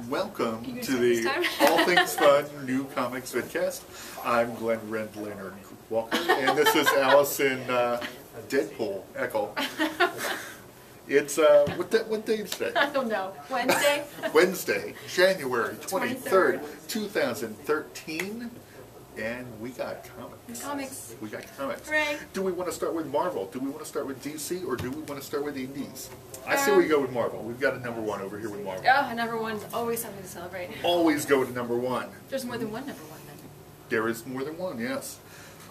Welcome to the All Things Fun New Comics Vidcast. I'm Glenn Leonard Walker, and this is Allison Deadpool Eckel. It's, what day is today? I don't know. Wednesday? Wednesday, January 23rd, 2013. And we got comics. We got comics. Hooray. Do we want to start with Marvel? Do we want to start with DC? Or do we want to start with Indies? I say we go with Marvel. We've got a number one over here with Marvel. Oh, number one's always something to celebrate. Always go to number one. There's more than one number one then. There is more than one, yes.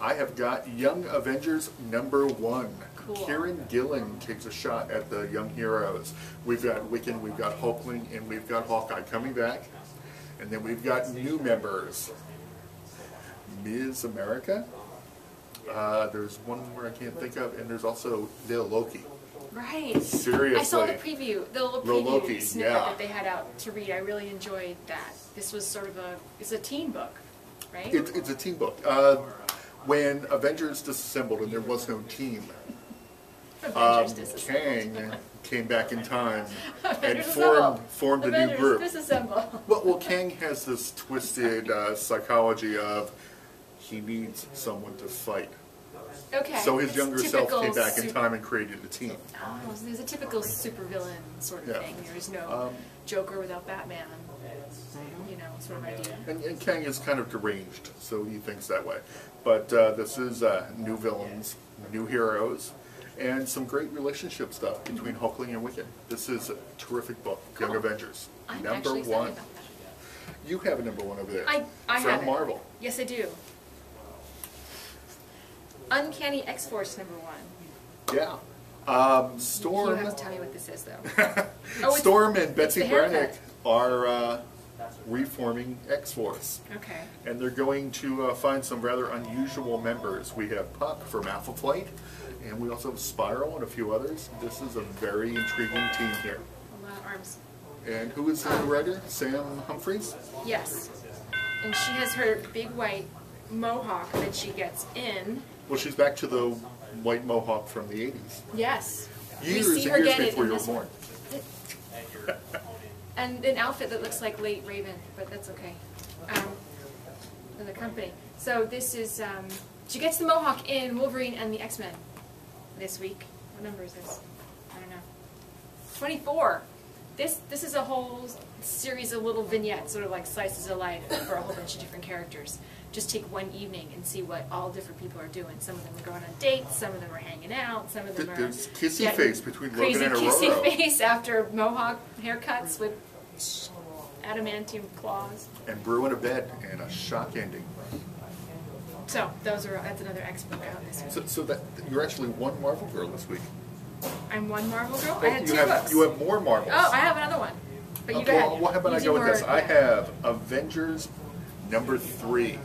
I have got Young Avengers number one. Cool. Kieran Gillen takes a shot at the young heroes. We've got Wiccan, we've got Hulkling, and we've got Hawkeye coming back. And then we've got new members. Ms. America. There's one more I can't think of, and there's also Lil Loki. Right. Seriously. I saw the preview, the little Lil preview Loki, snippet yeah. that they had out to read. I really enjoyed that. This was sort of it's a teen book, right? It's a team book. When Avengers disassembled and there was no team, Kang came back in time and formed a new group. Disassemble. Well, Kang has this twisted psychology of he needs someone to fight. Okay. So his it's younger self came back in time and created a team. Oh, so there's a typical supervillain sort of thing. There's no Joker without Batman, you know, sort of idea. And Kang is kind of deranged, so he thinks that way. But this is new villains, new heroes, and some great relationship stuff between Hulkling and Wiccan. This is a terrific book, Cool. Young Avengers. I'm number actually excited one. about that. You have a number one over there. I from have it. Marvel. Yes, I do. Uncanny X-Force number one. Yeah. Storm. You have to tell me what this is, though. Storm and Betsy the haircut. Brannick are reforming X-Force. Okay. And they're going to find some rather unusual members. We have Puck from Alpha Flight, and we also have Spiral and a few others. This is a very intriguing team here. A lot of arms. And who is the writer? Sam Humphries? Yes. And she has her big white mohawk that she gets in. Well, she's back to the white mohawk from the 80s. Yes. Years we see her and years get it before in you were this born. one. And an outfit that looks like late Raven, but that's okay. In the company. So this is, she gets the mohawk in Wolverine and the X-Men this week. What number is this? I don't know. 24. This is a whole series of little vignettes, sort of like slices of life for a whole bunch of different characters. Just take one evening and see what all different people are doing. Some of them are going on dates, some of them are hanging out, some of them are There's kissy face between Logan and Aurora. Crazy kissy face after mohawk haircuts with adamantium claws. And brewing a bed and a shock ending. So that's another X book out this week. So that you're actually one Marvel girl this week. I'm one Marvel girl. I had you two books. You have more Marvels. Oh, I have another one. But you go ahead. Well, how about I You go do with this? more, I yeah. have Avengers number 3,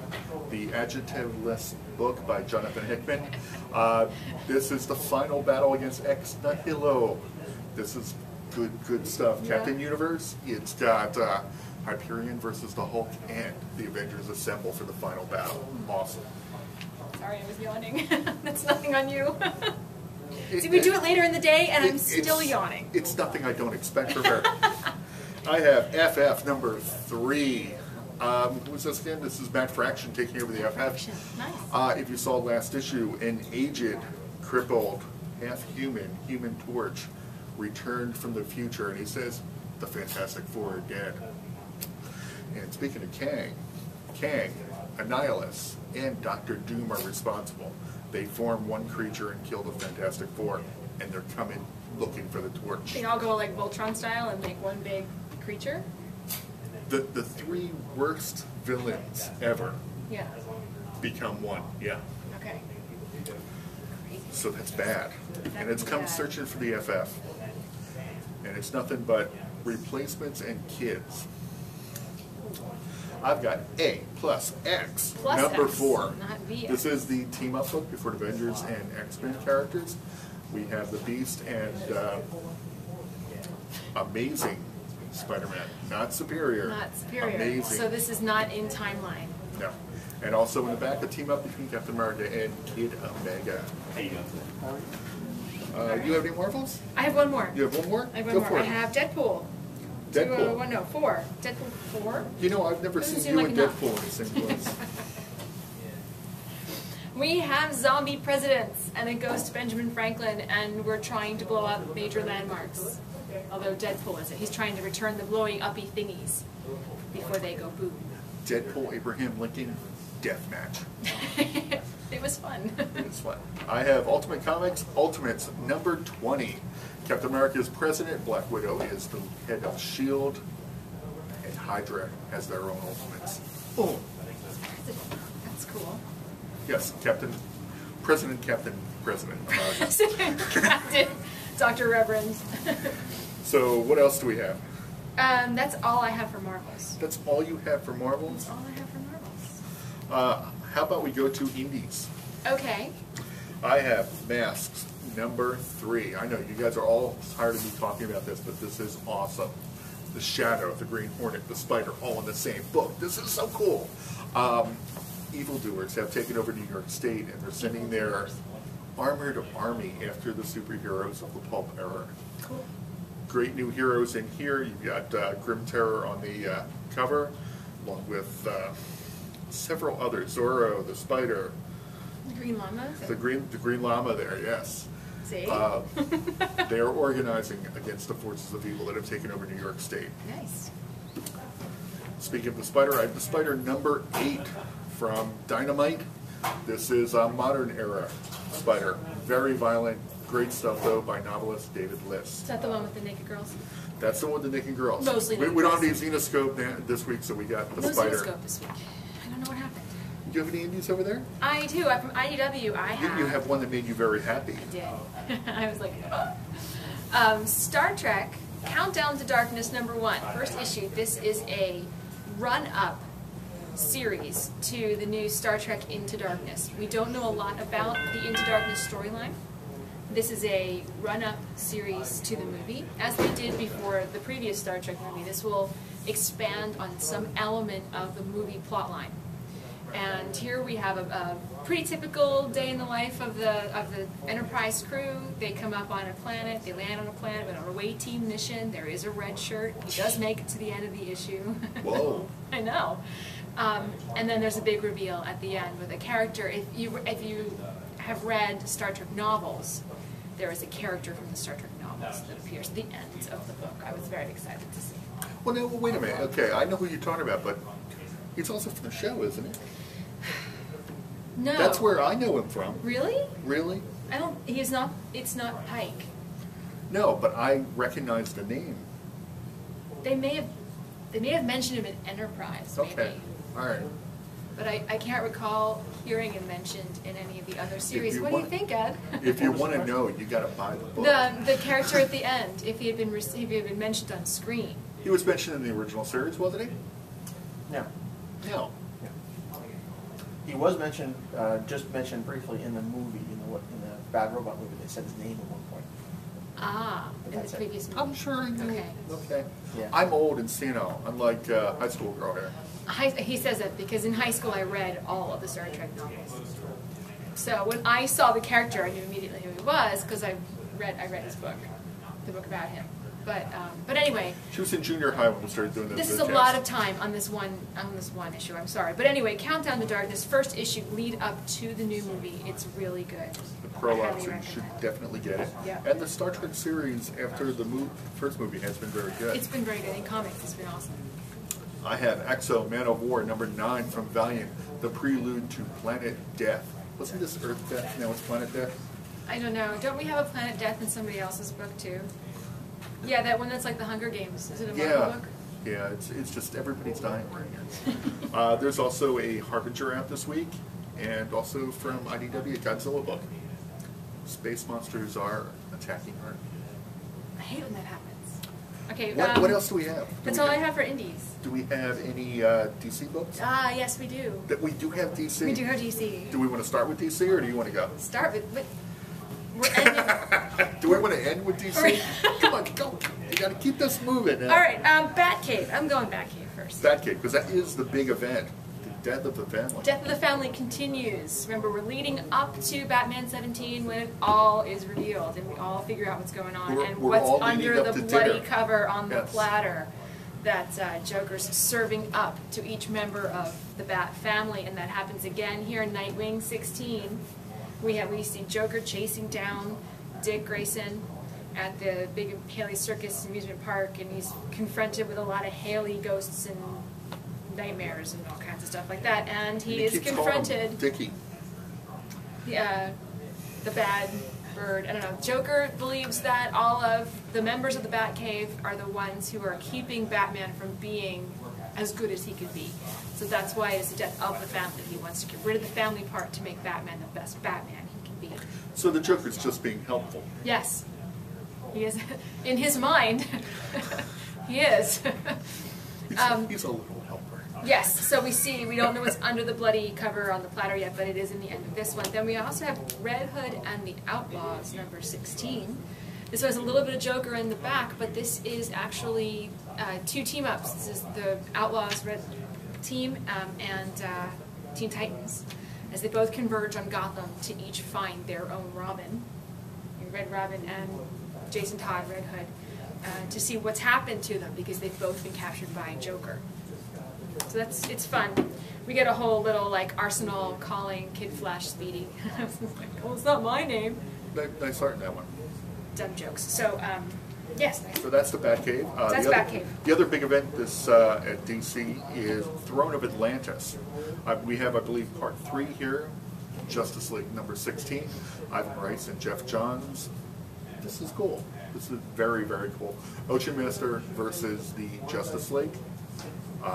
the adjective-less book by Jonathan Hickman. This is the final battle against Ex Nihilo. This is good stuff. Yeah. Captain Universe, it's got Hyperion versus the Hulk and the Avengers assemble for the final battle. Awesome. Sorry, I was yawning. That's nothing on you. See, we do it later in the day, and I'm still yawning. It's nothing I don't expect from her. I have FF number 3. Who's this again? This is Matt Fraction taking over the FF. Nice. If you saw last issue, an aged, crippled, half-human Human Torch returned from the future, and he says, the Fantastic Four are dead. And speaking of Kang, Annihilus, and Dr. Doom are responsible. They form one creature and kill the Fantastic Four, and they're coming looking for the torch. They all go like Voltron style and make one big creature? The 3 worst villains ever Yeah. become one, yeah. Okay. So that's bad. And it's come searching for the FF. And it's nothing but replacements and kids. I've got A plus X, Plus number X, 4. not VX. This is the team-up book before the Avengers and X-Men characters. We have the Beast and Amazing Spider-Man. Not Superior. Not Superior. Amazing. So this is not in timeline. No. And also in the back, a team-up between Captain America and Kid Omega. How you doing? You have any Marvels? I have one more. You have one more? I have one Go more. for I it. have Deadpool. Deadpool. No, 4. Deadpool 4? You know, I've never Doesn't seen seem you like and enough. Deadpool in the same place. We have zombie presidents and a ghost Benjamin Franklin, and we're trying to blow up major landmarks. Although Deadpool isn't. He's trying to return the blowing uppy thingies before they go boom. Deadpool, Abraham Lincoln, death match. It was fun. It's fun. I have Ultimate Comics, Ultimates number 20. Captain America is president, Black Widow is the head of S.H.I.E.L.D., and Hydra has their own Ultimates. Boom. That's cool. Yes, Captain America. President, Captain, Dr. Reverend. So what else do we have? That's all I have for Marvels. That's all you have for Marvels? That's all I have for Marvels. How about we go to Indies? Okay. I have Masks number 3. I know you guys are all tired of me talking about this, but this is awesome. The Shadow, the Green Hornet, the Spider, all in the same book. This is so cool. Evildoers have taken over New York State, and they're sending their armored army after the superheroes of the pulp era. Cool. Great new heroes in here. You've got Grim Terror on the cover, along with several others. Zorro, the Spider. The Green Llama? The Green Llama there, yes. See? They are organizing against the forces of evil that have taken over New York State. Nice. Speaking of the Spider, I have the Spider number 8 from Dynamite. This is a modern era Spider. Very violent. Great stuff, though, by novelist David Liss. Is that the one with the naked girls? That's the one with the naked girls. Mostly naked we don't have any girls. Xenoscope this week, so we got the No Spider. Xenoscope this week. I don't know what happened. Do you have any indies over there? I do. I'm from IDW. I have. You have one that made you very happy. I did. I was like, Star Trek Countdown to Darkness number 1. First issue. This is a run-up series to the new Star Trek Into Darkness. We don't know a lot about the Into Darkness storyline. This is a run-up series to the movie, as they did before the previous Star Trek movie. This will expand on some element of the movie plotline. And here we have a pretty typical day in the life of the Enterprise crew. They come up on a planet, they land on a planet with an away team mission. There is a red shirt. He does make it to the end of the issue. Whoa. I know. And then there's a big reveal at the end with a character. If you have read Star Trek novels, there is a character from the Star Trek novels that appears at the end of the book. I was very excited to see. Well, no, wait a minute. Okay, I know who you're talking about, but he's also from the show, isn't he? No. That's where I know him from. Really? Really? I don't. He's not. It's not Pike. No, but I recognize the name. They may have mentioned him in Enterprise. Maybe. Okay. All right. But I can't recall hearing him mentioned in any of the other series. What do you think, Ed? If you want to know, you got to buy the book. The character at the end, if he had been mentioned on screen. He was mentioned in the original series, wasn't he? No. No. He was mentioned, just mentioned briefly in the movie, in the Bad Robot movie. They said his name at one point. Ah, in the That's it. previous movie. I'm sure I knew. Okay. Okay. Yeah. I'm old and senile, unlike high school girl here. He says that because in high school I read all of the Star Trek novels. So when I saw the character, I knew immediately who he was because I read his book, the book about him. But anyway, She was in junior high when we started doing this those is a Vidcasts. lot of time on this one issue. I'm sorry, but anyway, Countdown to Darkness, first issue, lead up to the new movie. It's really good. The I prologue, highly so you should recommend. definitely get it. Yeah. And the Star Trek series after the first movie has been very good. It's been very good in comics. It's been awesome. I have Exo, Man of War, number 9 from Valiant, the prelude to Planet Death. Wasn't this Earth Death? Now it's Planet Death? I don't know. Don't we have a Planet Death in somebody else's book too? Yeah, that one that's like the Hunger Games. Is it a Marvel book? Yeah, it's just everybody's dying right here. There's also a Harbinger out this week, and also from IDW, a Godzilla book. Space monsters are attacking Earth. I hate when that happens. Okay. What else do we have? That's all I have for indies. Do we have any DC books? Ah, yes, we do. That we do have DC? We do have DC. Do we want to start with DC, or do you want to go? Start with, but we're ending. Do we want to end with DC? Come on, go. You got to keep this moving. All right, Batcave. I'm going Batcave first. Batcave, because that is the big event. The death of the family. Death of the Family continues. Remember, we're leading up to Batman 17 when it all is revealed and we all figure out what's going on We're and all what's leading under up the to bloody dinner. cover on the Yes. platter. that Joker's serving up to each member of the Bat family, and that happens again here in Nightwing 16. We see Joker chasing down Dick Grayson at the big Haley Circus amusement park, and he's confronted with a lot of Haley ghosts and nightmares and all kinds of stuff like that, and he is confronted. Dickie. The bad bird. I don't know. Joker believes that all of the members of the Batcave are the ones who are keeping Batman from being as good as he could be. So that's why it's the death of the family. He wants to get rid of the family part to make Batman the best Batman he can be. So the Joker's just being helpful. Yes. He is, in his mind, he is. He's a little helper. Yes, so we don't know what's under the bloody cover on the platter yet, but it is in the end of this one. Then we also have Red Hood and the Outlaws, number 16. This has a little bit of Joker in the back, but this is actually 2 team-ups. This is the Outlaws Red Team and Teen Titans, as they both converge on Gotham to each find their own Robin, Red Robin and Jason Todd, Red Hood, to see what's happened to them, because they've both been captured by Joker. So it's fun. We get a whole little like Arsenal calling Kid Flash Speedy. Oh, it's not my name. Nice art in that one. Dumb jokes. So yes. Nice. So that's the Batcave. That's Batcave. The other big event this at DC is Throne of Atlantis. We have, I believe, part 3 here. Justice League number 16. Ivan Rice and Jeff Johns. This is cool. This is very, very cool. Ocean Master versus the Justice League.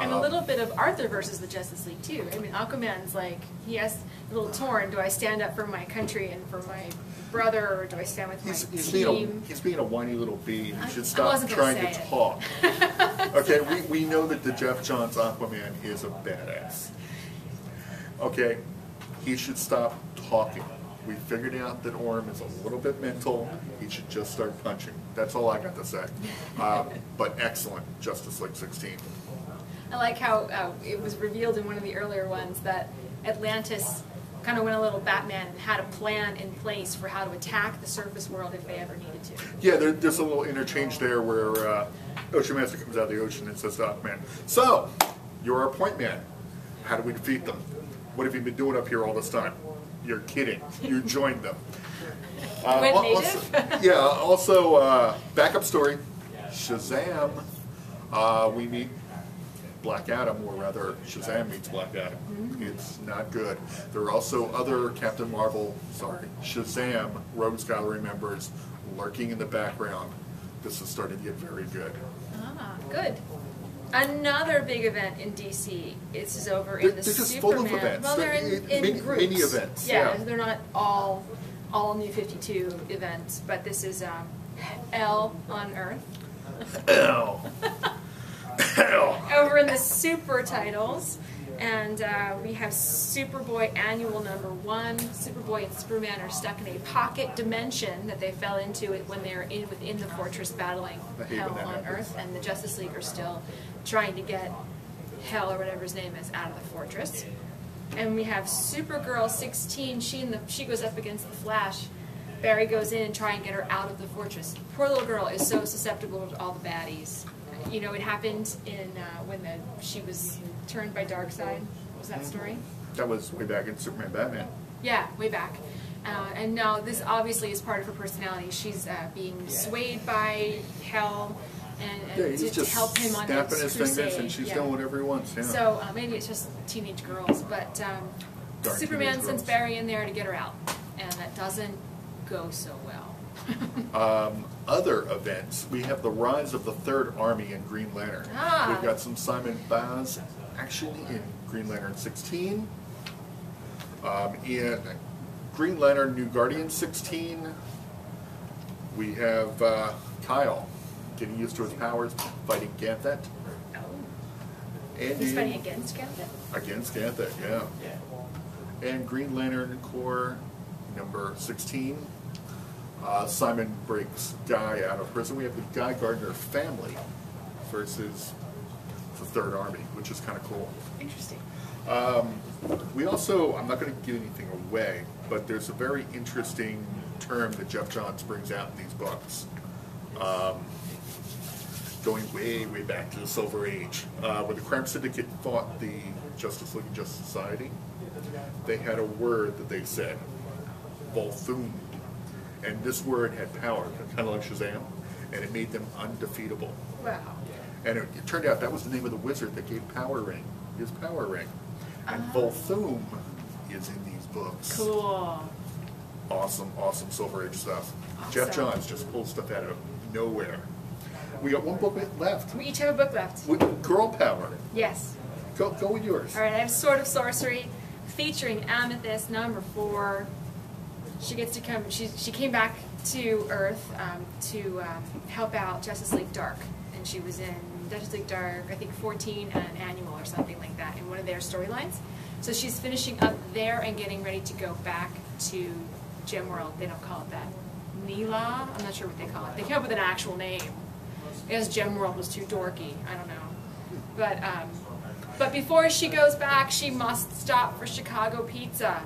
And a little bit of Arthur versus the Justice League, too. I mean, Aquaman's like, he has a little torn. Do I stand up for my country and for my brother, or do I stand with my team? He's being a whiny little bee. He should stop trying to talk. Okay, we know that the Jeff Johns Aquaman is a badass. Okay, he should stop talking. We figured out that Orm is a little bit mental. He should just start punching. That's all I got to say. But excellent, Justice League 16. I like how it was revealed in one of the earlier ones that Atlantis kind of went a little Batman and had a plan in place for how to attack the surface world if they ever needed to. Yeah, there's a little interchange there where Ocean Master comes out of the ocean and says to Aquaman, "So, you're our point man. How do we defeat them? What have you been doing up here all this time?" You're kidding. You joined them. Also, backup story, Shazam. We meet Black Adam, or rather Shazam meets Black Adam. It's not good. There are also other Shazam Rogues Gallery members lurking in the background. This is starting to get very good. Ah, good. Another big event in DC. This is over in the They're just Superman. full of events. Well, they're in groups. Mini events. Yeah, they're not all New 52 events, but this is Hell on Earth. Hell. Hell. Over in the super titles, and we have Superboy Annual number 1. Superboy and Superman are stuck in a pocket dimension that they fell into when they were within the fortress battling Hell on Earth, and the Justice League are still trying to get Hell, or whatever his name is, out of the fortress. And we have Supergirl 16. She goes up against the Flash. Barry goes in and tries and get her out of the fortress. Poor little girl is so susceptible to all the baddies. You know, it happened in when she was turned by Darkseid. Was that story? That was way back in Superman Batman. Yeah, way back. And now this obviously is part of her personality. She's being swayed by Hell and to help him on his crusade. And she's doing whatever he wants. Yeah. So maybe it's just teenage girls, but Superman sends Barry in there to get her out, and that doesn't go so well. Other events, we have the rise of the Third Army in Green Lantern. We've got some Simon Baz actually in Green Lantern 16. In Green Lantern New Guardian 16, we have Kyle getting used to his powers, fighting Ganthet. Oh. And he's fighting against Ganthet? Against Ganthet, yeah. And Green Lantern Corps number 16. Simon breaks Guy out of prison. We have the Guy Gardner family versus the Third Army, which is kind of cool. Interesting. We also, I'm not going to give anything away, but there's a very interesting term that Jeff Johns brings out in these books. going way, way back to the Silver Age. When the Crime Syndicate fought the Justice League and Justice Society, they had a word that they said, Volthoom. And this word had power, kind of like Shazam, and it made them undefeatable. Wow. And it turned out that was the name of the wizard that gave Power Ring, his Power Ring. And Volthoom is in these books. Cool. Awesome, awesome Silver Age stuff. Awesome. Jeff Johns just pulled stuff out of nowhere. We got one book left. We each have a book left. With Girl Power. Yes. Go with yours. All right, I have Sword of Sorcery, featuring Amethyst, #4. She gets to come. She came back to Earth to help out Justice League Dark, and she was in Justice League Dark, I think 14 and an annual or something like that in one of their storylines. So she's finishing up there and getting ready to go back to Gemworld. They don't call it that. Neela? I'm not sure what they call it. They came up with an actual name. I guess Gemworld was too dorky. I don't know. But before she goes back, she must stop for Chicago pizza.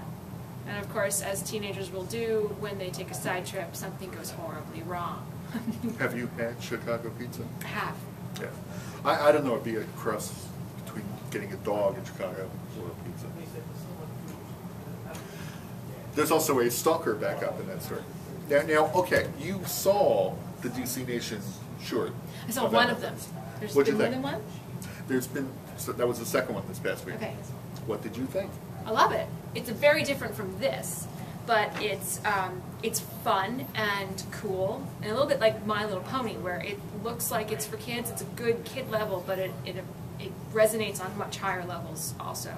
And of course, as teenagers will do, when they take a side trip, something goes horribly wrong. Have you had Chicago pizza? I have. Yeah. I don't know, it'd be a cross between getting a dog in Chicago or a pizza. There's also a stalker backup in that story. Now, okay, you saw the DC Nation short. I saw one of them. There's What'd been you more think? than one? So that was the second one this past week. Okay. What did you think? I love it. It's very different from this, but it's fun and cool, and a little bit like My Little Pony, where it looks like it's for kids. It's a good kid level, but it resonates on much higher levels also.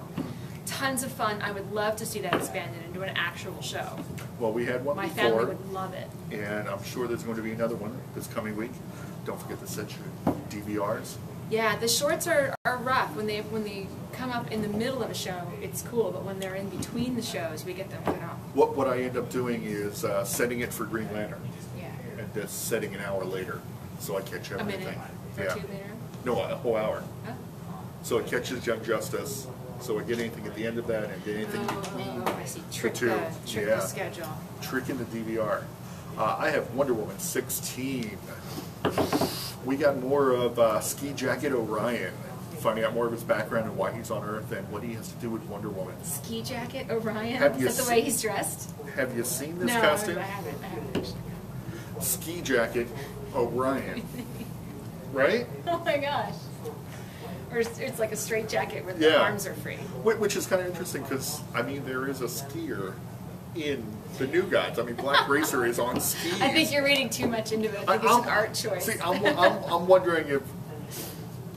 Tons of fun. I would love to see that expanded into an actual show. Well, we had one My before. family would love it. And I'm sure there's going to be another one this coming week. Don't forget to set your DVRs. Yeah, the shorts are rough. When they come up in the middle of a show, it's cool, but when they're in between the shows, we get them cut off. What I end up doing is setting it for Green Lantern. Yeah. And just setting an hour later, so I catch A everything. minute or Yeah. two later. No, a whole hour. Oh. So it catches Young Justice. So I get anything at the end of that and get anything between I see. Trick two. the Yeah. schedule. Trick in the DVR. I have Wonder Woman 16. We got more of Ski Jacket Orion, finding out more of his background and why he's on Earth and what he has to do with Wonder Woman. Ski Jacket Orion? Have you Is that the way he's dressed? Have you seen this No, costume? I haven't actually. Ski Jacket Orion. Right? Oh my gosh. Or it's like a straight jacket where the Yeah. arms are free. Which is kind of interesting because, I mean, there is a skier in the New Gods. I mean, Black Racer is on skis. I think you're reading too much into it. I think it's an art choice. See, I'm wondering if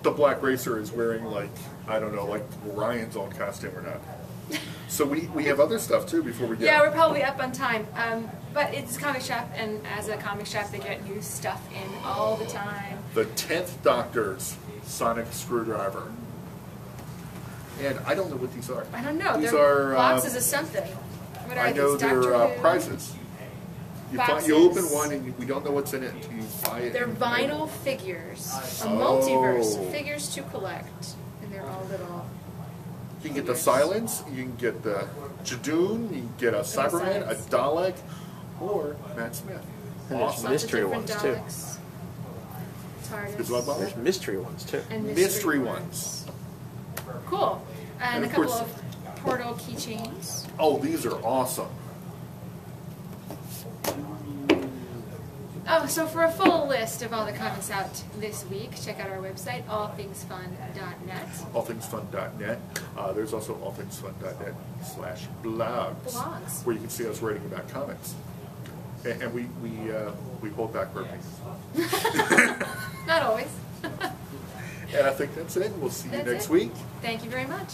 the Black Racer is wearing, like, I don't know, like Orion's own costume or not. So we have other stuff, too, before we get... Yeah, we're probably up on time. But it's a comic shop, and as a comic shop, they get new stuff in all the time. The 10th Doctor's Sonic Screwdriver. And I don't know what these are. I don't know. These They're are boxes of something. What are I know these? Doctor they're Who? prizes. You Boxes. open one and we don't know what's in it until you buy it. They're and- vinyl figures. A Oh. multiverse of figures to collect. And they're all little... You can get the Silence, you can get the Jadoon, you can get a Cyberman, a Silence. Dalek, or Matt Smith. And there's Awesome. mystery Lots of different ones, too. Daleks. TARDIS. Is what, Bob? There's mystery ones too. And Mystery ones. Cool. And And a of couple course- of portal keychains. Oh, these are awesome. Oh, so for a full list of all the comics out this week, check out our website, allthingsfun.net. Allthingsfun.net. There's also allthingsfun.net/blogs, Blogs. where you can see us writing about comics. And we hold back burping. Not always. And I think that's it. We'll see you That's next it. week. Thank you very much.